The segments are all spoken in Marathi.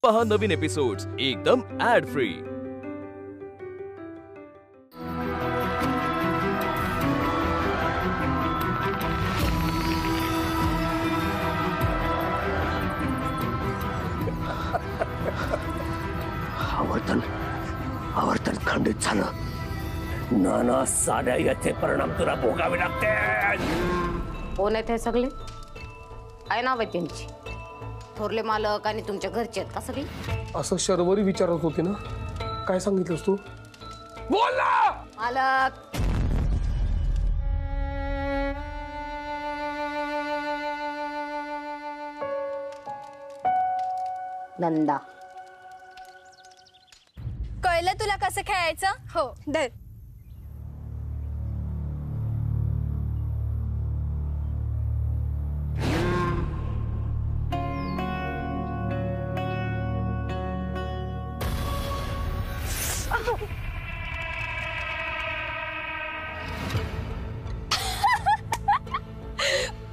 पहा नवीन एपिसोड्स एकदम ऍड फ्री। आवर्तन खंडित झालं। नाना साऱ्या याचे परिणाम तुला भोगावे लागतील। कोण आहेत हे सगळे? काय नाव आहे त्यांची? थोरले मालक आणि तुमच्या घरचे आहेत का सगळे? असं शर्वरी विचारत होती ना, काय सांगितलंस तू? बोल ना मालक। नंदा, कळलं तुला कसं खेळायचं? हो धर।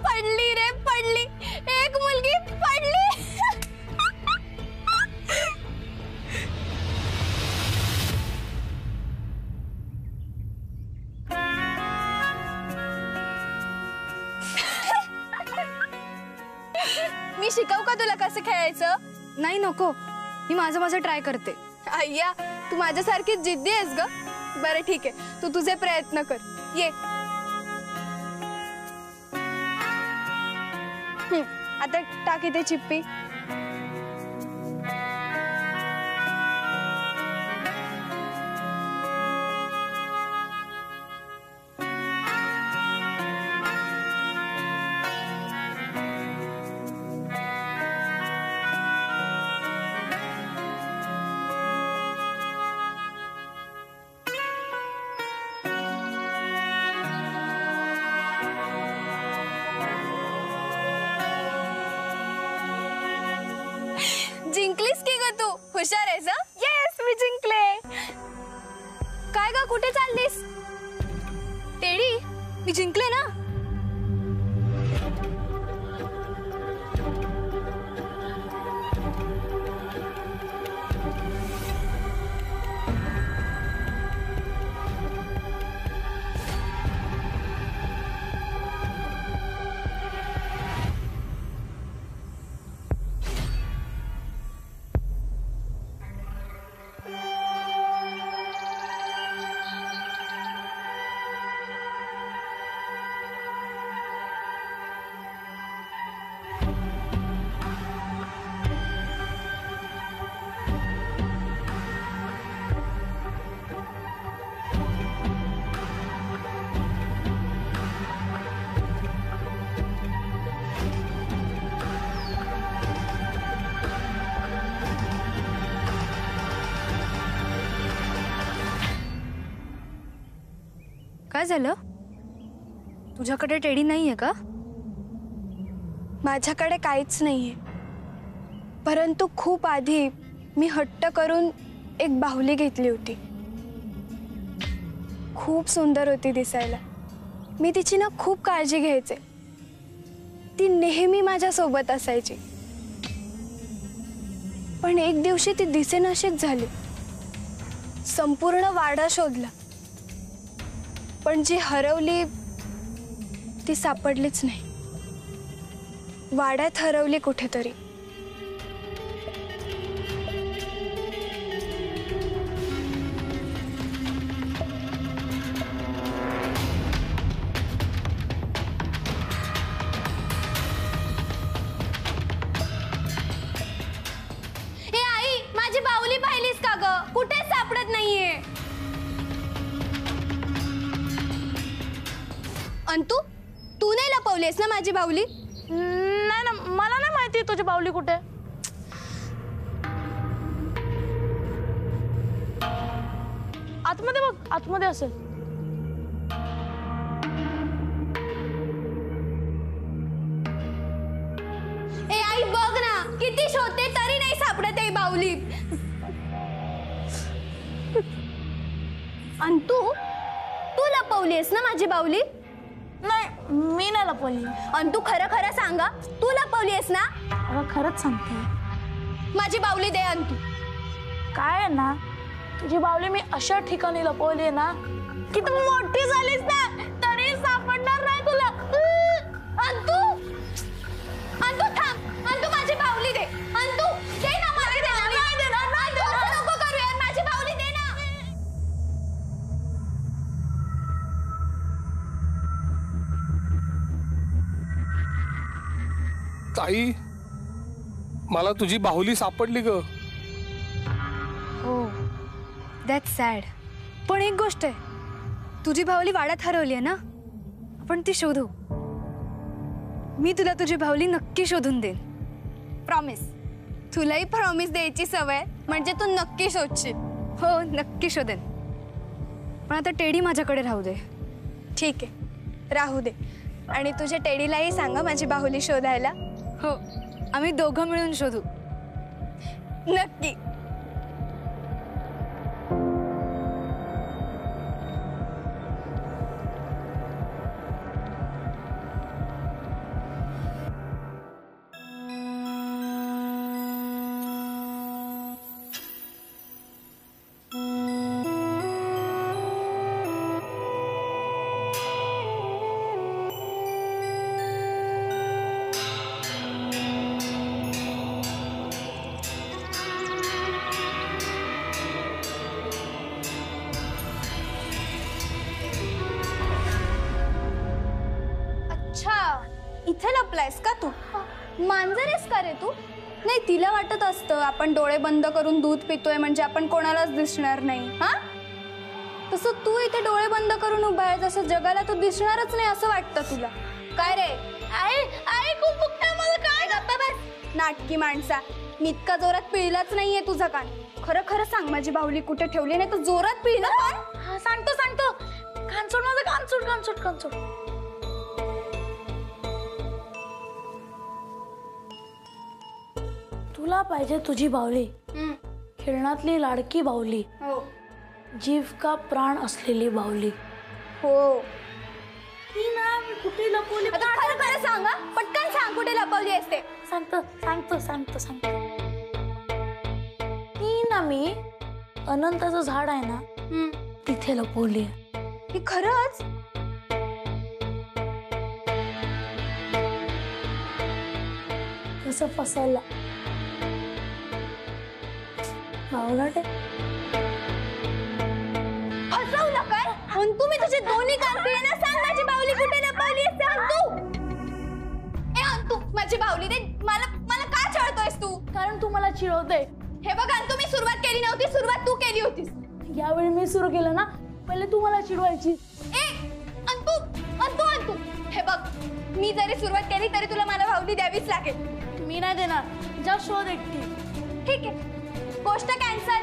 पडली रे पडली, एक मुलगी पडली। मी शिकवू का तुला कसं खेळायचं? नाही नको, मी माझं ट्राय करते। अय्या, तू माझ्यासारखी जिद्दी आहेस ग। बरं ठीक आहे, तू तुझे प्रयत्न कर। ये आता टाक इथे चिप्पी। जिंकलीस की ग तू? हुशार आहेस। येस, मी जिंकले। काय ग, कुठे चाललीस? टेडी, मी जिंकले ना। काय झालं? तुझ्याकडे टेडी नाहीये का? माझ्याकडे काहीच नाहीये, परंतु खूप आधी मी हट्ट करून एक बाहुली घेतली होती। खूप सुंदर होती दिसायला। मी तिची ना खूप काळजी घ्यायचे। ती नेहमी माझ्या सोबत असायची। पण एक दिवशी ती दिसेनाशीच झाली। संपूर्ण वाडा शोधला, पण जी हरवली ती सापडलीच नाही। वाड्यात हरवली कुठेतरी। ए आई, माझी बाहुली पाहिलीस का ग? कुठे सापडत नाहीये। अंतु, तू नाही लपवलीस ना माझी बाहुली? नाही ना, मला नाही माहिती तुझी बाहुली कुठे। आतमध्ये बघ, आतमध्ये असेल। ए आई बघ ना, किती शोधते तरी नाही सापडत आहे बाहुली। अंतु, तू लपवलीस ना माझी बाहुली? नाही, मी नाही लपवली। अंतु, खरं खरं सांगा, तू लपवलीस ना? खरंच सांगते। माझी बाहुली दे अंतू. काय आहे ना, तुझी बाहुली मी अशा ठिकाणी लपवली ना की तू मोठी झालीस ना तरी सापडणार नाही तुला. अंतू अंतू थांब. अंतू माझी बाहुली दे. अंतू दे ना माझी बाहुली. नाही देणार, नाही देणार. अंतू, नको करू यार, माझी बाहुली दे ना. ताई, मला तुझी बाहुली सापडली ग. हो दॅट्स सॅड. पण एक गोष्ट आहे, तुझी बाहुली वाड्यात हरवली आहे ना, आपण ती शोधू. मी तुला तुझी बाहुली नक्की शोधून देईन. प्रॉमिस. तुलाही प्रॉमिस द्यायची सवय, म्हणजे तू नक्की शोधशील. हो नक्की शोधेन. पण आता टेडी माझ्याकडे राहू दे. ठीक आहे, राहू दे. आणि तुझ्या टेडीलाही सांगा माझी बाहुली शोधायला. हो, आम्ही दोघं मिळून शोधू. नक्की. इथे लपलायस का तू? मांजरेस का रे तू? नाही, तिला वाटत असतं आपण डोळे बंद करून दूध पितोय म्हणजे आपण कोणालाच दिसणार नाही. हा, तसं तू इथे डोळे बंद करून उभा आहे, जसं जगाला तू दिसणारच नाही असं वाटतं तुला. काय रे? आई आई खूप दुखतंय मला. काय? गप्पा बस नाटकी माणसा. मी इतका जोरात पिळलाच नाहीये तुझा कान. खरं खरं सांग माझी बाहुली कुठे ठेवली, नाही तर जोरात पिळलं कान. सांगतो सांगतो. कान सोड माझं, कान सोड, कान सोड, कान सोड. तुला पाहिजे तुझी बाहुली, खेळण्यातली लाडकी बाहुली. हो जीव का प्राण असलेली बाहुली. हो. ती ना मी कुठे लपवली? आता खरं खरं सांगा, पटकन सांग कुठे लपवली असते. सांगतो सांगतो सांगतो सांगतो. ती ना मी अनंताचं झाड आहे ना तिथे लपवली. ही खरंच? कसं फसायला आवडते. फसवलं काय? अंतू मी तुझे दोन्ही कान पिळे ना. सांग माझी बाहुली कुठे लपवली असते. अंतू, ए अंतू माझी बाहुली दे. मला मला का छळतोयस तू? कारण तू मला चिडवते. हे बघ अंतू, मी सुरुवात केली नव्हती, सुरुवात तू केली होतीस. यावेळी मी सुरू केलं ना, पहिले तू मला चिडवायची. ए अंतू अंतू अंतू, हे बघ मी जरी सुरुवात केली तरी तुला मला बाहुली द्यावीच लागेल. मी नाही देणार. जा शोध एकटी. ठीक आहे, गोष्ट कॅन्सल.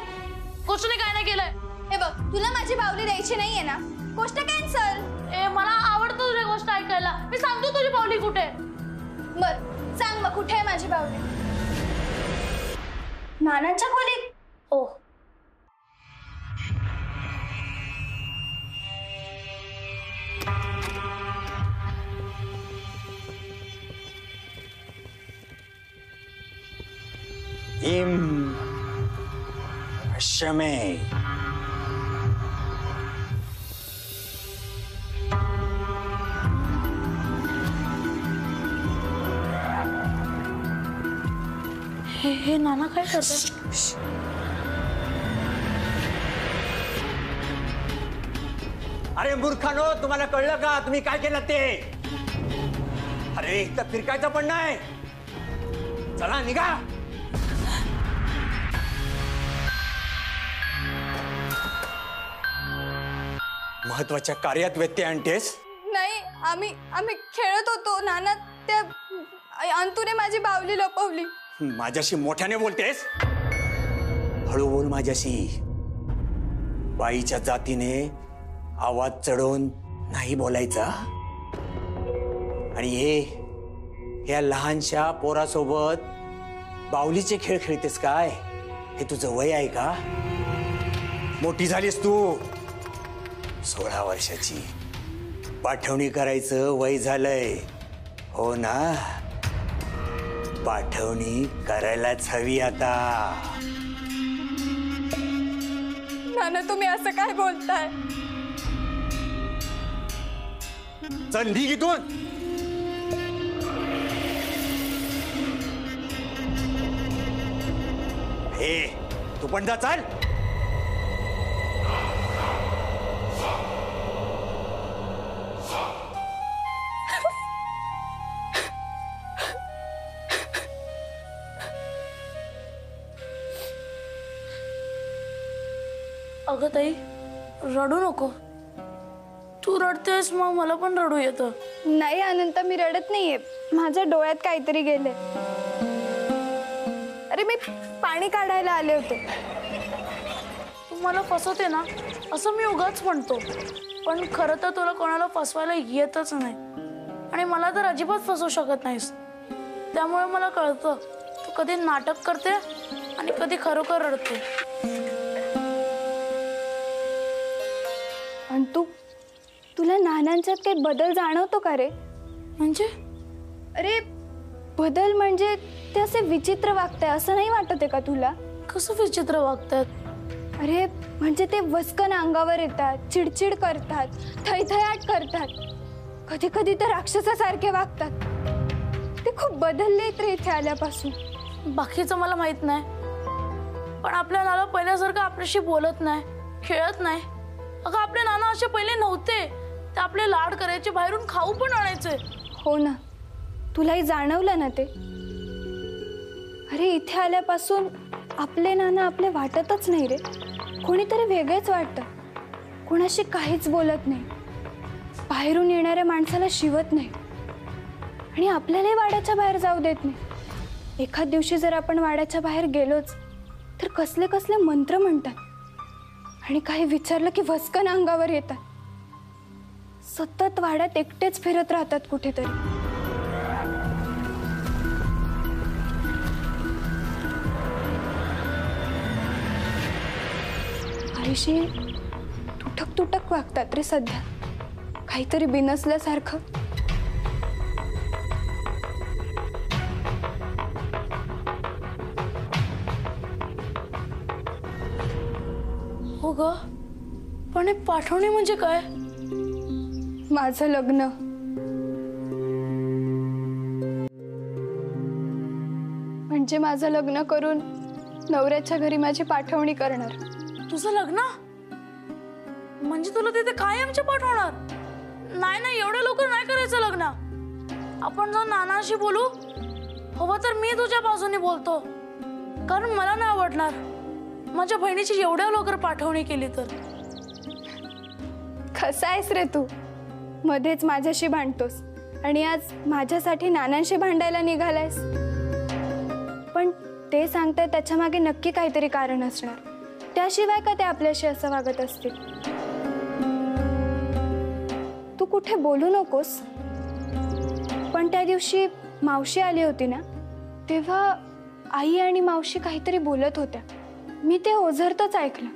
गोष्टीने काय नाही केलंय. हे बघ, तुला माझी बाहुली द्यायची नाहीये ना, गोष्ट कॅन्सल. ए मला आवडतं तुझी गोष्ट ऐकायला. मी सांगतो तुझी बाहुली कुठे. बर सांग मग, कुठे आहे माझी बाहुली? नानांच्या खोलीत. ओ शमे. हे नाना काय करतात? अरे मूर्खानो, तुम्हाला कळलं का तुम्ही काय केलं ते? अरे इथं फिरकायचं पण नाही. चला निघा. महत्वाच्या कार्यात व्यत्यय आणतेस? नाही, आम्ही खेळत होतो नाना. त्या अंतूने माझी बाहुली लपवली. माझ्याशी मोठ्याने बोलतेस? हळू बोल माझ्याशी. बाईच्या जातीने आवाज चढवून नाही बोलायचा. आणि या लहानशा पोरासोबत बाहुलीचे खेळ खेळतेस काय? हे तुझं वय आहे का? मोठी झालीस तू, 16 वर्षाची. पाठवणी करायचं वय झालंय, हो ना? पाठवणी करायलाच हवी आता. नाना तुम्ही असं काय बोलताय? चल निघ इथून. हे तू पण जा चाल. अगं ताई रडू नको. तू रडतेस मग मला पण रडू येतं. नाही अनंता मी रडत नाहीये, माझ्या डोळ्यात काहीतरी गेले. अरे मी पाणी काढायला आले होते. तू मला फसवते ना असं मी उगाच म्हणतो, पण खरं तर तुला कोणाला फसवायला येतच नाही आणि मला तर अजिबात फसवू शकत नाहीस. त्यामुळे मला कळतं तू कधी नाटक करते आणि कधी खरोखर रडते. आणि तुला नानांच्यात काही बदल जाणवतो का रे? म्हणजे? अरे बदल म्हणजे ते असे विचित्र वागताय असं नाही वाटत आहे का तुला? कसं विचित्र वागतात? अरे म्हणजे ते वस्कन अंगावर येतात, चिडचिड करतात, थैथयाट करतात, कधी कधी तर राक्षसासारखे वागतात. ते खूप बदललेत रे इथे आल्यापासून. बाकीचं मला माहित नाही, पण आपल्या नाना पहिल्यासारखं आपल्याशी बोलत नाही, खेळत नाही. अगं आपले नाना असे पहिले नव्हते. ते आपले लाड करायचे, बाहेरून खाऊ पण आणायचे. हो ना, तुलाही जाणवलं ना ते? अरे इथे आल्यापासून आपले नाना आपले वाटतच नाही रे. कोणीतरी वेगळेच वाटतं. कोणाशी काहीच बोलत नाही, बाहेरून येणाऱ्या माणसाला शिवत नाही आणि आपल्यालाही वाड्याच्या बाहेर जाऊ देत नाही. एखाद दिवशी जर आपण वाड्याच्या बाहेर गेलोच तर कसले कसले मंत्र म्हणतात आणि काही विचारलं की वस्कन अंगावर येतात. सतत वाड्यात एकटेच फिरत राहतात कुठेतरी. आईशी तुटक तुटक वागतात रे सध्या, काहीतरी बिनसल्यासारखं. हो ग, पण हे पाठवणी म्हणजे काय? माझं लग्न. म्हणजे माझं लग्न करून नवऱ्याच्या घरी माझी पाठवणी करणार. तुझं लग्न म्हणजे तुला तिथे कायमचे पाठवणार? नाही नाही, एवढ्या लवकर नाही करायचं लग्न. आपण जाऊन नानाशी बोलू. हवं तर मी तुझ्या बाजूने बोलतो, कारण मला नाही आवडणार माझ्या बहिणीची एवढ्या लवकर पाठवणी केली तर. कसा आहेस रे तू? मध्येच माझ्याशी भांडतोस आणि आज माझ्यासाठी नानांशी भांडायला निघालायस. पण ते सांगताय त्याच्या मागे नक्की काहीतरी कारण असणार. त्याशिवाय का ते आपल्याशी असं वागत असतील? तू कुठे बोलू नकोस. पण त्या दिवशी मावशी आली होती ना, तेव्हा आई आणि मावशी काहीतरी बोलत होत्या. मी ते ओझरतच ऐकलं.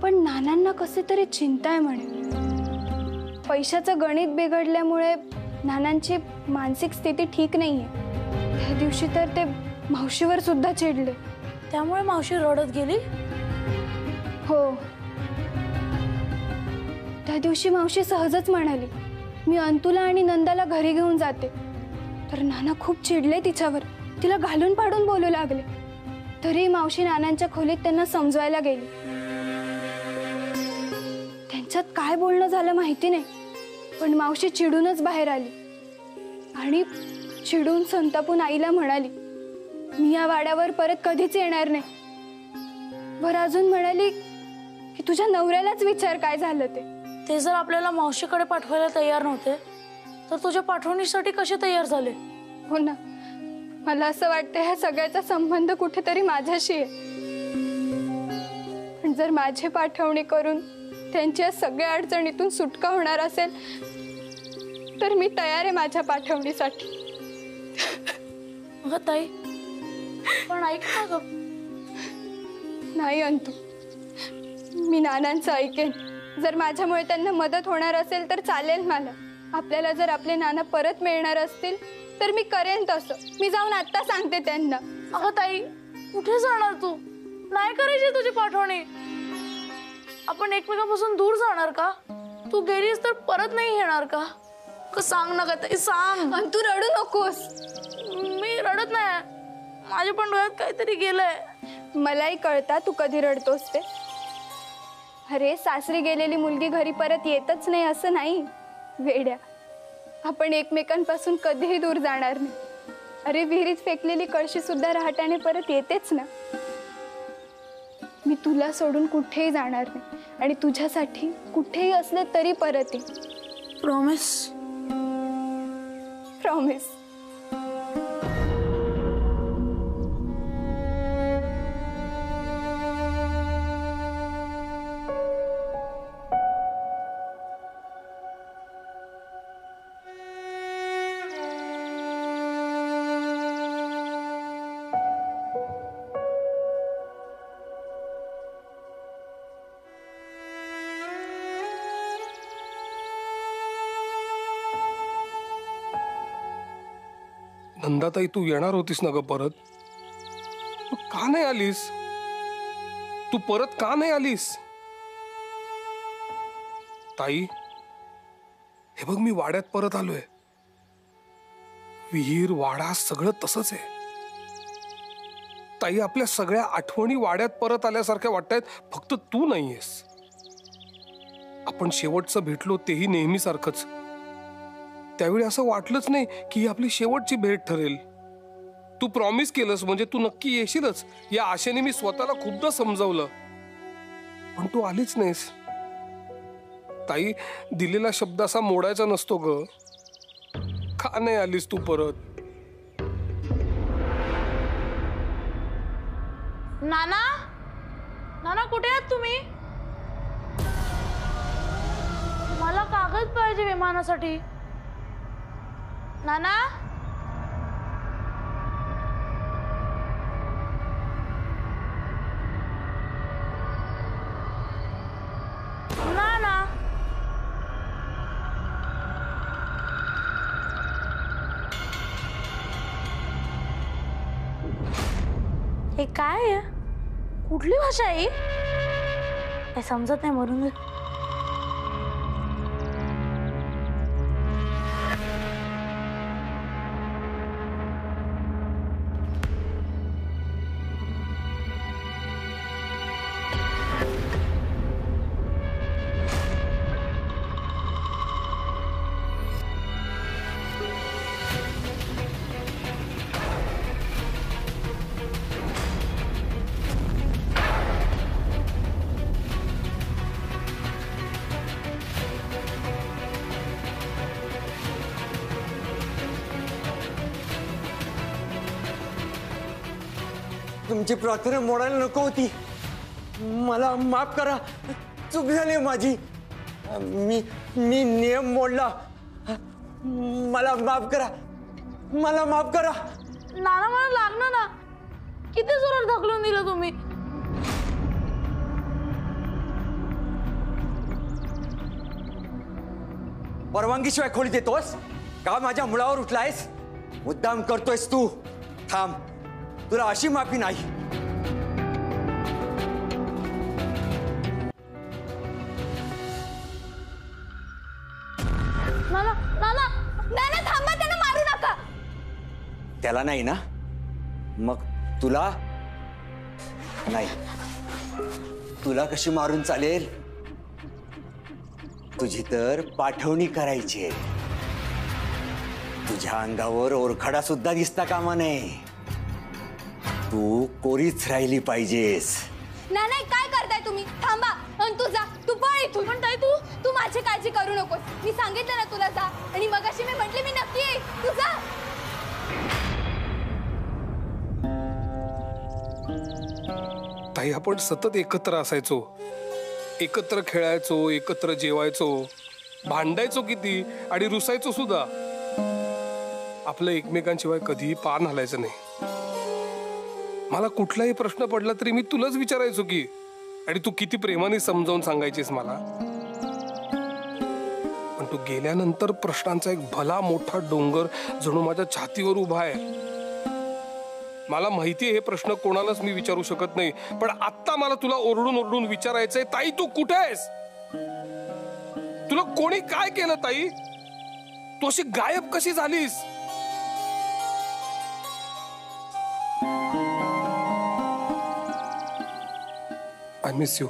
पण नानांना कसे तरी चिंता आहे म्हणे. पैशाचं गणित बिघडल्यामुळे नानांची मानसिक स्थिती ठीक नाहीये. त्या दिवशी तर ते मावशीवर सुद्धा चिडले. त्यामुळे मावशी रडत गेली? हो, त्या दिवशी मावशी सहजच म्हणाली, मी अंतुला आणि नंदाला घरी घेऊन जाते. तर नाना खूप चिडले तिच्यावर, तिला घालून पाडून बोलू लागले. तरी मावशी नानांच्या खोलीत त्यांना समजवायला गेली. त्यांच्यात काय बोलणं झालं माहिती नाही, पण मावशी चिडूनच बाहेर आली आणि चिडून संतापून आईला म्हणाली, मी या वाड्यावर परत कधीच येणार नाही. वर अजून म्हणाली की तुझ्या नवऱ्यालाच विचार काय झालं ते. ते जर आपल्याला मावशीकडे पाठवायला तयार नव्हते तर तुझ्या पाठवणीसाठी कसे तयार झाले? हो ना, मला असं वाटतं ह्या सगळ्याचा संबंध कुठेतरी माझ्याशी आहे. पण जर माझी पाठवणी करून त्यांच्या सगळ्या अडचणीतून सुटका होणार असेल तर मी तयार आहे माझ्या पाठवणीसाठी. अगं ताई, पण ऐक ना ग. नाही अंतू, मी नानांचं ऐकेन. जर माझ्यामुळे त्यांना मदत होणार असेल तर चालेल मला. आपल्याला जर आपले नाना परत मिळणार असतील तर मी करेन तसं. मी जाऊन आता सांगते त्यांना. अगं ताई, कुठे जाणार तू? नाही करायची तुझी पाठवणी. आपण एकमेकांपासून दूर जाणार का? तू गेलीस तर परत नाही येणार का? सांग ना ताई, सांग. आणि तू रडू नकोस. मी रडत नाही, माझ्या पण डोळ्यात काहीतरी गेलंय. मलाही कळता तू कधी रडतोस ते. अरे सासरी गेलेली मुलगी घरी परत येतच नाही असं नाही वेड्या. आपण एकमेकांपासून कधीही दूर जाणार नाही. अरे विहिरीत फेकलेली कळशी सुद्धा रहाटाने परत येतेच ना. मी तुला सोडून कुठेही जाणार नाही आणि तुझ्यासाठी कुठेही असले तरी परत ये. प्रॉमिस? प्रॉमिस. नंदाताई, तू येणार होतीस ना ग परत? का नाही आलीस? तू परत का नाही आलीस? ताई, हे बघ मी वाड्यात परत आलोय. विहीर, वाडा सगळं तसंच आहे. ताई, आपल्या सगळ्या आठवणी वाड्यात परत आल्यासारख्या वाटतायत, फक्त तू नाहीयेस. आपण शेवटचं भेटलो तेही नेहमीसारखंच. त्यावेळी असं वाटलंच नाही की ही आपली शेवटची भेट ठरेल. तू प्रॉमिस केलंस म्हणजे तू नक्की येशीलच या आशेने मी स्वतःला खूपदा समजावलं, पण तू आलीच नाहीस. ताई, दिलेला शब्द असा मोडायचा नसतो ग. का नाही आलीस तू परत? नाना, नाना कुठे आहात तुम्ही? मला कागद पाहिजे विमानासाठी. नाना, नाना, हे काय आहे? कुठली भाषा आहे? काय समजत नाही. मरून तुमची प्रार्थना मोडायला नको होती. मला माफ करा, चूक झाली माझी. मी नियम मोडला. मला माफ करा, मला माफ करा. नाना, मला लागणार ना. किती जोरात ढकलून दिलं तुम्ही. परवानगीशिवाय खोलीत येतोस का? माझ्या मुळावर उठलायस? मुद्दाम करतोयस तू. थांब, तुला अशी माफी नाही. नाना, नाना, नाना थांबा, त्यांना मारू नका. त्याला नाही ना? मग तुला नाही. तुला कशी मारून चालेल? तुझी तर पाठवणी करायची आहे. तुझ्या अंगावर ओरखडा सुद्धा दिसता कामा नये. तू कोरीच राहिली पाहिजेस. नाना काय करताय तुम्ही? थांबा. आणि तू जा, तू पळ इथून. पण ताई, तू माझी काळजी करू नकोस. मी सांगितलं ना तुला जा. आणि मगाशी मी म्हटले मी नक्की येईन. तू जा. ताई, आपण सतत एकत्र असायचो, एकत्र खेळायचो, एकत्र जेवायचो, भांडायचो किती आणि रुसायचो सुद्धा. आपलं एकमेकांशिवाय कधीही पान हलायचं नाही. मला कुठलाही प्रश्न पडला तरी मी तुलाच विचारायचो की, आणि तू किती प्रेमाने समजावून सांगायचीस मला. पण तू गेल्यानंतर प्रश्नांचा एक भला मोठा डोंगर जणू माझ्या छातीवर उभा आहे. मला माहितीये हे प्रश्न कोणालाच मी विचारू शकत नाही, पण आत्ता मला तुला ओरडून ओरडून विचारायचंय, ताई तू कुठे आहेस? तुला कोणी काय केलं ताई? तू अशी गायब कशी झालीस? I miss you.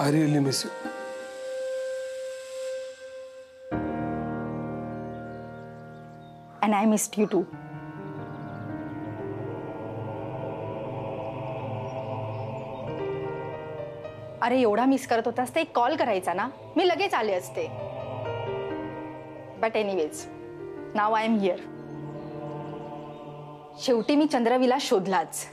I really miss you. And I missed you too. अरे एवढा मिस करत होतास तर एक कॉल करायचा ना, मी लगेच आले असते. But anyways, now I am here. शेवटी मी चंद्रवीला शोधलाच.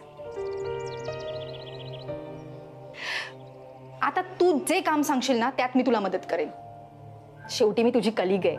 आता तू जे काम सांगशील ना त्यात मी तुला मदत करेन. शेवटी मी तुझी कलीग आहे.